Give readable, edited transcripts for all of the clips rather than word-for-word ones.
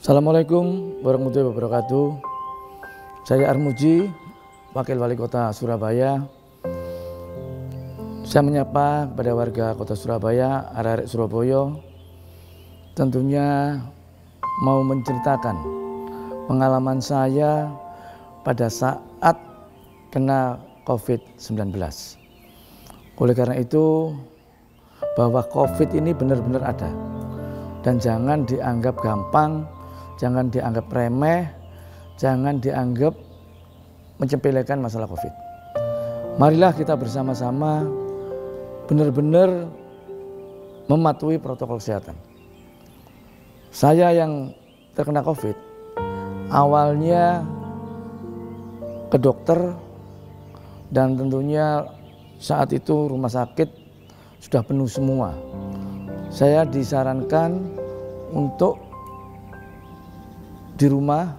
Assalamualaikum warahmatullahi wabarakatuh. Saya Armuji, Wakil Wali Kota Surabaya. Saya menyapa kepada warga Kota Surabaya, arek-arek Surabaya. Tentunya mau menceritakan pengalaman saya pada saat kena COVID-19. Oleh karena itu, bahwa COVID ini benar-benar ada. Dan jangan dianggap gampang, jangan dianggap remeh, jangan dianggap menyepelekan masalah COVID. Marilah kita bersama-sama benar-benar mematuhi protokol kesehatan. Saya yang terkena COVID, awalnya ke dokter dan tentunya saat itu rumah sakit sudah penuh semua. Saya disarankan untuk di rumah,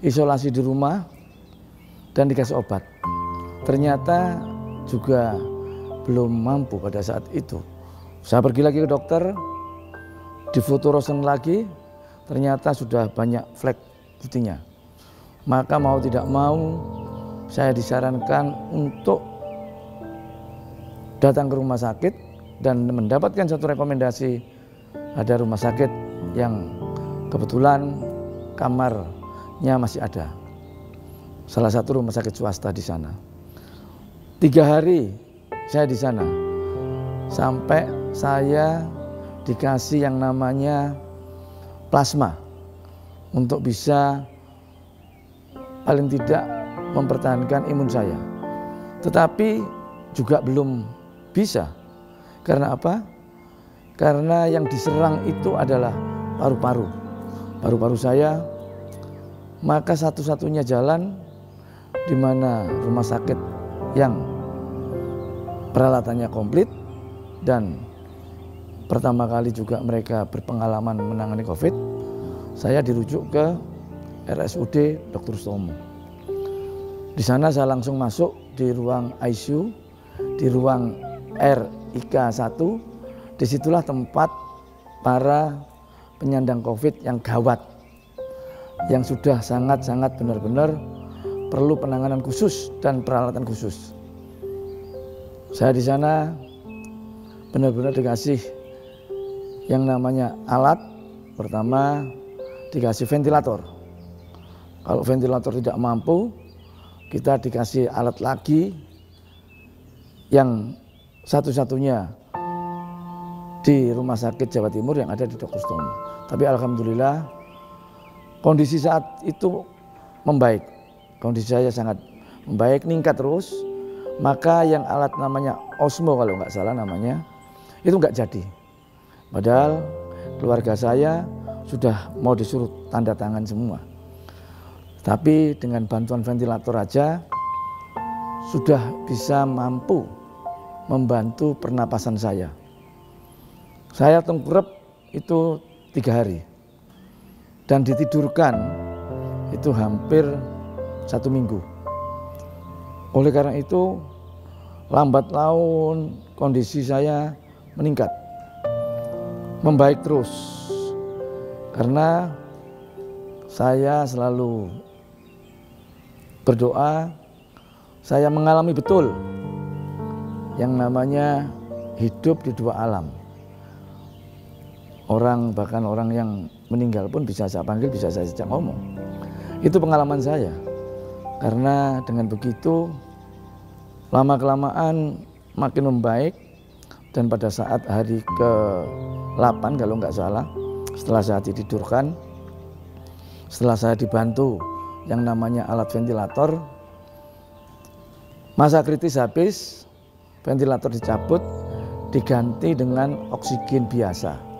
isolasi di rumah, dan dikasih obat. Ternyata juga belum mampu pada saat itu. Saya pergi lagi ke dokter, difoto ronsen lagi, ternyata sudah banyak flek putihnya. Maka mau tidak mau, saya disarankan untuk datang ke rumah sakit dan mendapatkan satu rekomendasi, ada rumah sakit yang kebetulan kamarnya masih ada. Salah satu rumah sakit swasta di sana. 3 hari saya di sana. Sampai saya dikasih yang namanya plasma untuk bisa paling tidak mempertahankan imun saya. Tetapi juga belum bisa. Karena apa? Karena yang diserang itu adalah paru-paru. Paru-paru saya, maka satu-satunya jalan di mana rumah sakit yang peralatannya komplit dan pertama kali juga mereka berpengalaman menangani COVID, saya dirujuk ke RSUD Dr. Sutomo. Di sana saya langsung masuk di ruang ICU, di ruang RIK 1, disitulah tempat para penyandang COVID yang gawat, yang sudah sangat-sangat benar-benar perlu penanganan khusus dan peralatan khusus. Saya di sana benar-benar dikasih yang namanya alat. Pertama dikasih ventilator. Kalau ventilator tidak mampu, kita dikasih alat lagi yang satu-satunya di Rumah Sakit Jawa Timur yang ada di Dr. Sutomo. Tapi alhamdulillah kondisi saat itu membaik. Kondisi saya sangat membaik, meningkat terus. Maka yang alat namanya osmo kalau nggak salah namanya, itu nggak jadi. Padahal keluarga saya sudah mau disuruh tanda tangan semua. Tapi dengan bantuan ventilator aja sudah bisa mampu membantu pernapasan saya. Saya tengkurap itu 3 hari dan ditidurkan itu hampir 1 minggu. Oleh karena itu lambat laun kondisi saya meningkat, membaik terus karena saya selalu berdoa. Saya mengalami betul yang namanya hidup di 2 alam. Orang, bahkan orang yang meninggal pun bisa saya panggil, bisa saya ajak ngomong. Itu pengalaman saya. Karena dengan begitu lama-kelamaan makin membaik. Dan pada saat hari ke-8 kalau nggak salah, setelah saya ditidurkan, setelah saya dibantu yang namanya alat ventilator, masa kritis habis, ventilator dicabut, diganti dengan oksigen biasa.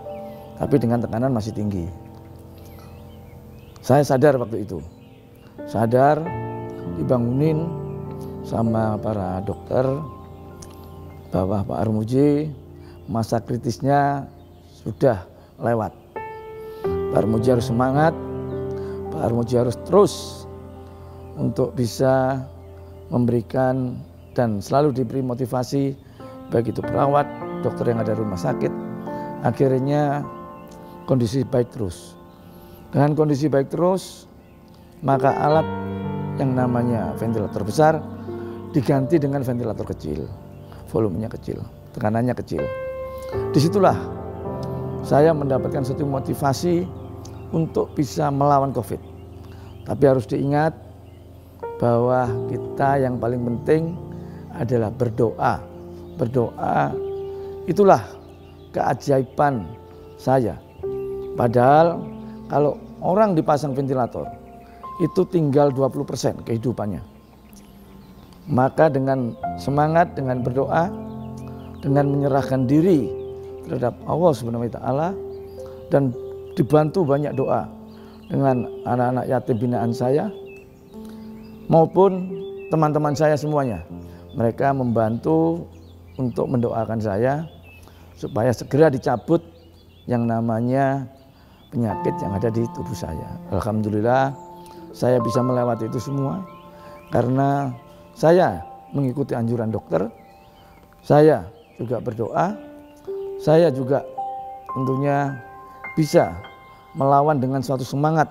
Tapi dengan tekanan masih tinggi. Saya sadar waktu itu. Sadar, dibangunin sama para dokter bahwa Pak Armuji masa kritisnya sudah lewat. Pak Armuji harus semangat, Pak Armuji harus terus untuk bisa memberikan dan selalu diberi motivasi baik itu perawat, dokter yang ada di rumah sakit. Akhirnya kondisi baik terus. Dengan kondisi baik terus, maka alat yang namanya ventilator besar diganti dengan ventilator kecil, volumenya kecil, tekanannya kecil. Disitulah saya mendapatkan satu motivasi untuk bisa melawan COVID. Tapi harus diingat bahwa kita yang paling penting adalah berdoa. Berdoa itulah keajaiban saya. Padahal kalau orang dipasang ventilator itu tinggal 20% kehidupannya. Maka dengan semangat, dengan berdoa, dengan menyerahkan diri terhadap Allah Subhanahu wa taala dan dibantu banyak doa dengan anak-anak yatim binaan saya maupun teman-teman saya semuanya. Mereka membantu untuk mendoakan saya supaya segera dicabut yang namanya penyakit yang ada di tubuh saya. Alhamdulillah saya bisa melewati itu semua karena saya mengikuti anjuran dokter, saya juga berdoa, saya juga tentunya bisa melawan dengan suatu semangat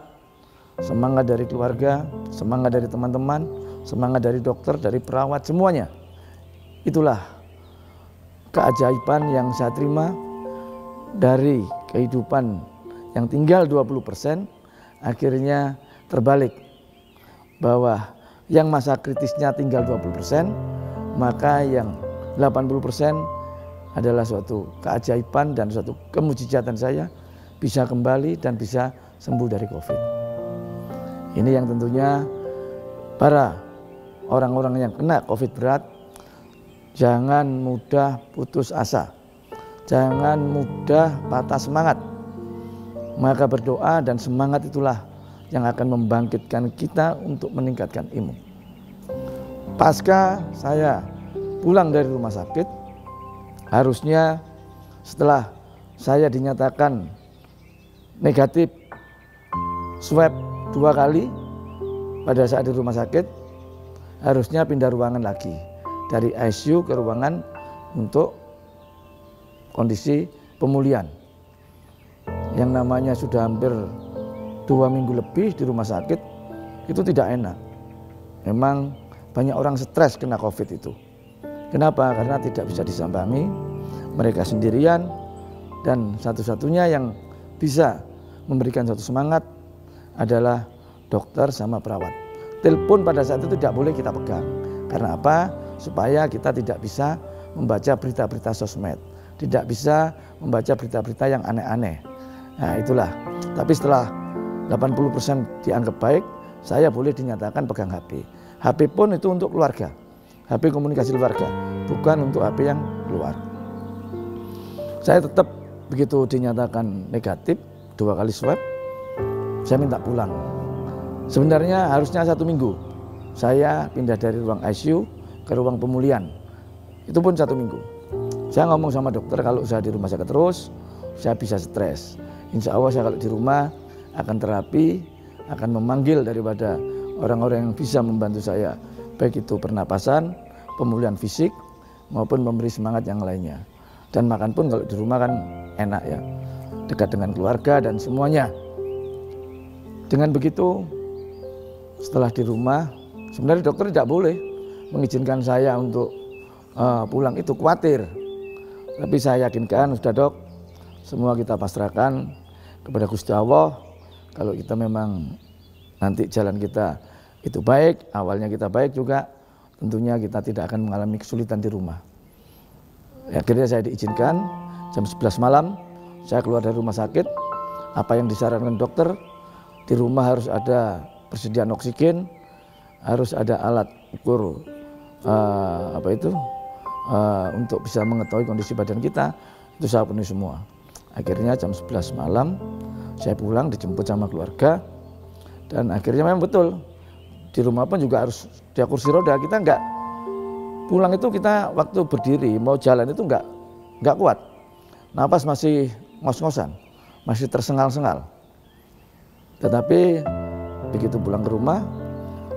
dari keluarga, semangat dari teman-teman, semangat dari dokter, dari perawat, semuanya. Itulah keajaiban yang saya terima dari kehidupan yang tinggal 20%, akhirnya terbalik bahwa yang masa kritisnya tinggal 20%, maka yang 80% adalah suatu keajaiban dan suatu kemujizatan saya bisa kembali dan bisa sembuh dari COVID. Ini yang tentunya para orang-orang yang kena COVID berat, jangan mudah putus asa, jangan mudah patah semangat. Maka berdoa dan semangat itulah yang akan membangkitkan kita untuk meningkatkan imun. Pasca saya pulang dari rumah sakit, harusnya setelah saya dinyatakan negatif swab 2 kali pada saat di rumah sakit, harusnya pindah ruangan lagi dari ICU ke ruangan untuk kondisi pemulihan. Yang namanya sudah hampir 2 minggu lebih di rumah sakit, itu tidak enak. Memang banyak orang stres kena COVID itu. Kenapa? Karena tidak bisa disambangi, mereka sendirian, dan satu-satunya yang bisa memberikan satu semangat adalah dokter sama perawat. Telepon pada saat itu tidak boleh kita pegang. Karena apa? Supaya kita tidak bisa membaca berita-berita sosmed, tidak bisa membaca berita-berita yang aneh-aneh. Nah itulah. Tapi setelah 80% dianggap baik, saya boleh dinyatakan pegang HP. HP pun itu untuk keluarga, HP komunikasi keluarga, bukan untuk HP yang keluar. Saya tetap begitu dinyatakan negatif 2 kali swab, saya minta pulang. Sebenarnya harusnya 1 minggu saya pindah dari ruang ICU ke ruang pemulihan, itu pun 1 minggu. Saya ngomong sama dokter, kalau saya di rumah sakit terus saya bisa stres. Insya Allah saya kalau di rumah akan terapi, akan memanggil daripada orang-orang yang bisa membantu saya, baik itu pernapasan, pemulihan fisik, maupun memberi semangat yang lainnya. Dan makan pun kalau di rumah kan enak ya, dekat dengan keluarga dan semuanya. Dengan begitu, setelah di rumah, sebenarnya dokter tidak boleh mengizinkan saya untuk pulang, itu khawatir. Tapi saya yakinkan, sudah dok, semua kita pasrahkan kepada Gusti Allah. Kalau kita memang nanti jalan kita itu baik, awalnya kita baik juga, tentunya kita tidak akan mengalami kesulitan di rumah. Akhirnya saya diizinkan, jam 11 malam saya keluar dari rumah sakit. Apa yang disarankan dokter, di rumah harus ada persediaan oksigen, harus ada alat ukur untuk bisa mengetahui kondisi badan kita, itu saya penuhi semua. Akhirnya jam 11 malam saya pulang, dijemput sama keluarga, dan akhirnya memang betul di rumah pun juga harus di kursi roda. Kita enggak pulang itu, kita waktu berdiri mau jalan itu enggak kuat, napas masih ngos-ngosan, masih tersengal-sengal. Tetapi begitu pulang ke rumah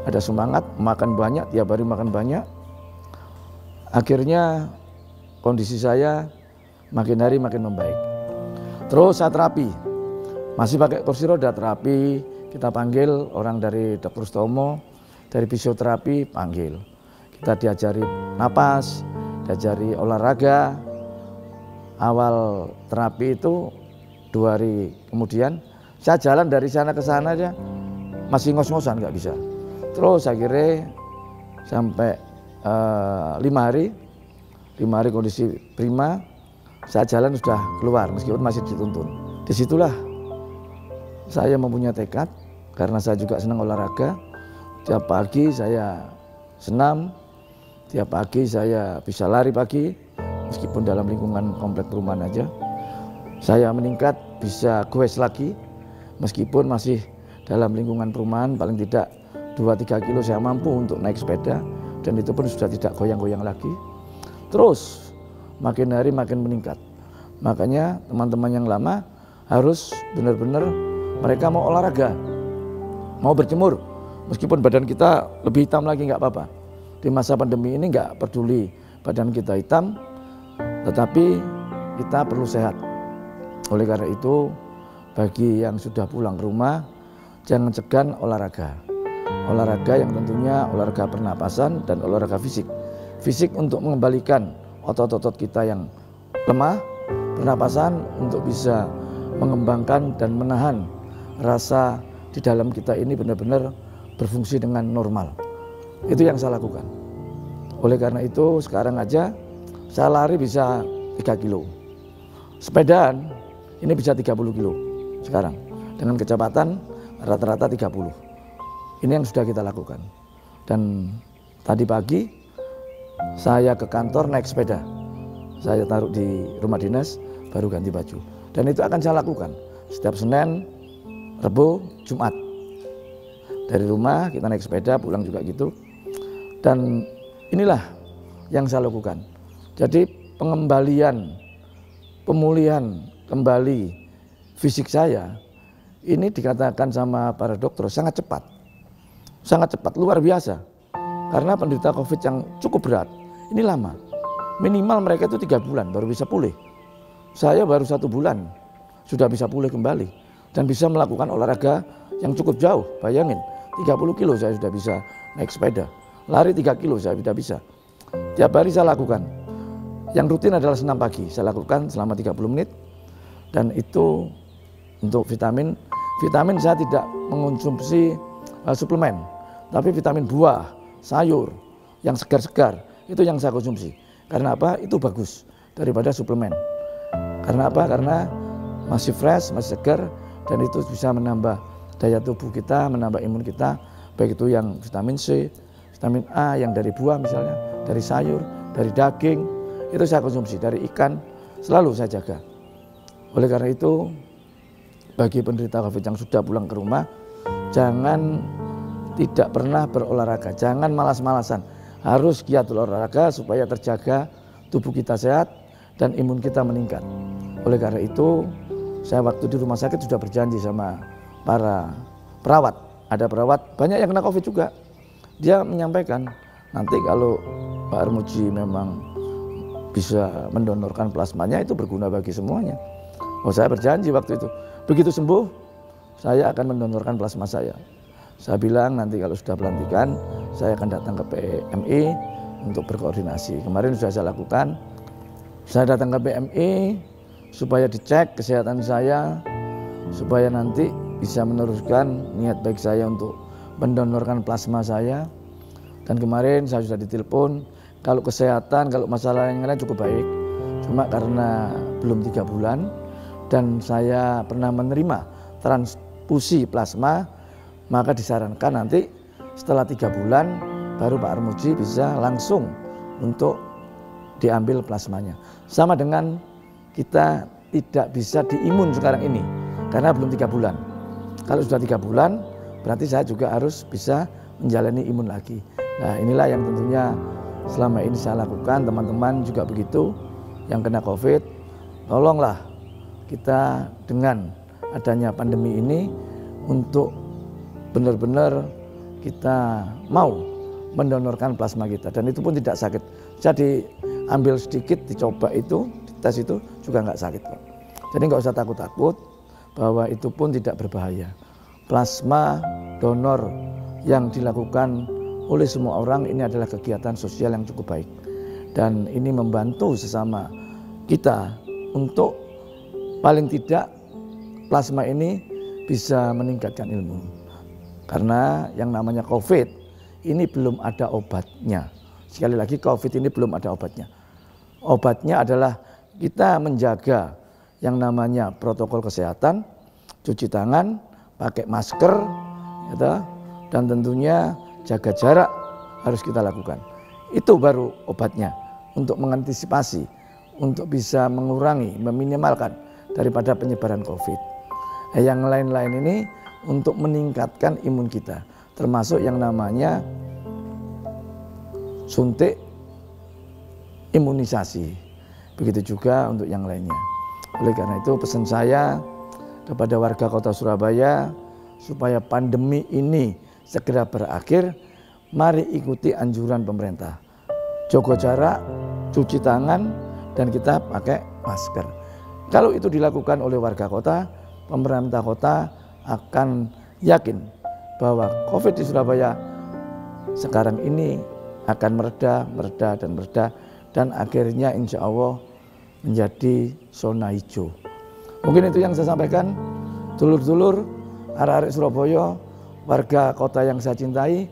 ada semangat, makan banyak, tiap hari makan banyak. Akhirnya kondisi saya makin hari makin membaik. Terus saya terapi Masih pakai kursi roda terapi, kita panggil orang dari dokter stomo, dari fisioterapi panggil. Kita diajari napas, diajari olahraga. Awal terapi itu 2 hari kemudian saya jalan dari sana ke sana aja masih ngos-ngosan, nggak bisa. Terus akhirnya sampai 5 hari kondisi prima, saya jalan sudah keluar meskipun masih dituntun. Disitulah saya mempunyai tekad, karena saya juga senang olahraga. Tiap pagi saya senam, tiap pagi saya bisa lari pagi, meskipun dalam lingkungan komplek perumahan aja. Saya meningkat, bisa goes lagi, meskipun masih dalam lingkungan perumahan, paling tidak 2-3 kilo saya mampu untuk naik sepeda, dan itu pun sudah tidak goyang-goyang lagi. Terus makin hari makin meningkat. Makanya teman-teman yang lama harus benar-benar mereka mau olahraga, mau berjemur, meskipun badan kita lebih hitam lagi nggak apa-apa. Di masa pandemi ini nggak peduli badan kita hitam, tetapi kita perlu sehat. Oleh karena itu, bagi yang sudah pulang ke rumah, jangan segan olahraga. Olahraga yang tentunya olahraga pernapasan dan olahraga fisik. Fisik untuk mengembalikan otot-otot kita yang lemah, pernapasan untuk bisa mengembangkan dan menahan rasa di dalam kita ini benar-benar berfungsi dengan normal. Itu yang saya lakukan. Oleh karena itu sekarang aja saya lari bisa 3 kilo. Sepedaan ini bisa 30 kilo sekarang. Dengan kecepatan rata-rata 30. Ini yang sudah kita lakukan. Dan tadi pagi saya ke kantor naik sepeda. Saya taruh di rumah dinas, baru ganti baju. Dan itu akan saya lakukan setiap Senin, Rebo, Jumat. Dari rumah kita naik sepeda, pulang juga gitu. Dan inilah yang saya lakukan. Jadi pengembalian, pemulihan kembali fisik saya, ini dikatakan sama para dokter sangat cepat. Sangat cepat, luar biasa. Karena penderita COVID yang cukup berat, ini lama. Minimal mereka itu 3 bulan baru bisa pulih. Saya baru 1 bulan sudah bisa pulih kembali. Dan bisa melakukan olahraga yang cukup jauh. Bayangin, 30 kilo saya sudah bisa naik sepeda. Lari 3 kilo saya sudah bisa. Tiap hari saya lakukan. Yang rutin adalah senam pagi. Saya lakukan selama 30 menit. Dan itu untuk vitamin. Vitamin saya tidak mengonsumsi suplemen. Tapi vitamin buah, sayur, yang segar-segar. Itu yang saya konsumsi. Karena apa? Itu bagus daripada suplemen. Karena apa? Karena masih fresh, masih segar. Dan itu bisa menambah daya tubuh kita, menambah imun kita, baik itu yang vitamin C, vitamin A yang dari buah misalnya, dari sayur, dari daging, itu saya konsumsi, dari ikan, selalu saya jaga. Oleh karena itu, bagi penderita COVID yang sudah pulang ke rumah, jangan tidak pernah berolahraga, jangan malas-malasan, harus giat olahraga supaya terjaga tubuh kita sehat dan imun kita meningkat. Oleh karena itu, saya waktu di rumah sakit sudah berjanji sama para perawat. Ada perawat banyak yang kena COVID juga. Dia menyampaikan, nanti kalau Pak Armuji memang bisa mendonorkan plasmanya, itu berguna bagi semuanya. Oh, saya berjanji waktu itu. Begitu sembuh, saya akan mendonorkan plasma saya. Saya bilang nanti kalau sudah pelantikan, saya akan datang ke PMI untuk berkoordinasi. Kemarin sudah saya lakukan. Saya datang ke PMI supaya dicek kesehatan saya, supaya nanti bisa meneruskan niat baik saya untuk mendonorkan plasma saya. Dan kemarin saya sudah ditelepon, kalau kesehatan, kalau masalah yang lain cukup baik. Cuma karena belum 3 bulan dan saya pernah menerima transfusi plasma, maka disarankan nanti setelah 3 bulan baru Pak Armuji bisa langsung untuk diambil plasmanya. Sama dengan kita tidak bisa diimun sekarang ini karena belum 3 bulan. Kalau sudah 3 bulan berarti saya juga harus bisa menjalani imun lagi. Nah, inilah yang tentunya selama ini saya lakukan. Teman-teman juga begitu yang kena COVID, tolonglah kita dengan adanya pandemi ini untuk benar-benar kita mau mendonorkan plasma kita, dan itu pun tidak sakit. Jadi ambil sedikit, dicoba itu, dites itu juga nggak sakit kok. Jadi nggak usah takut-takut. bahwa itu pun tidak berbahaya. Plasma donor yang dilakukan oleh semua orang ini adalah kegiatan sosial yang cukup baik. Dan ini membantu sesama kita untuk paling tidak plasma ini bisa meningkatkan ilmu. Karena yang namanya COVID ini belum ada obatnya. Sekali lagi, COVID ini belum ada obatnya. Obatnya adalah kita menjaga yang namanya protokol kesehatan, cuci tangan, pakai masker, gitu, dan tentunya jaga jarak harus kita lakukan. Itu baru obatnya untuk mengantisipasi, untuk bisa mengurangi, meminimalkan daripada penyebaran COVID. Yang lain-lain ini untuk meningkatkan imun kita, termasuk yang namanya suntik imunisasi. Begitu juga untuk yang lainnya. Oleh karena itu pesan saya kepada warga Kota Surabaya supaya pandemi ini segera berakhir, mari ikuti anjuran pemerintah. Jaga jarak, cuci tangan, dan kita pakai masker. Kalau itu dilakukan oleh warga kota, pemerintah kota akan yakin bahwa COVID di Surabaya sekarang ini akan mereda, dan akhirnya insya Allah menjadi zona hijau. Mungkin itu yang saya sampaikan. Dulur-dulur, arek-arek Surabaya, warga kota yang saya cintai,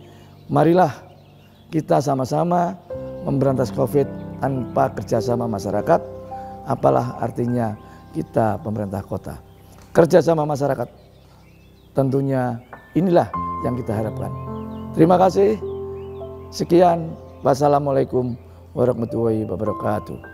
marilah kita sama-sama memberantas COVID tanpa kerjasama masyarakat. Apalah artinya kita pemerintah kota. Kerjasama masyarakat tentunya inilah yang kita harapkan. Terima kasih. Sekian. Wassalamualaikum warahmatullahi wabarakatuh.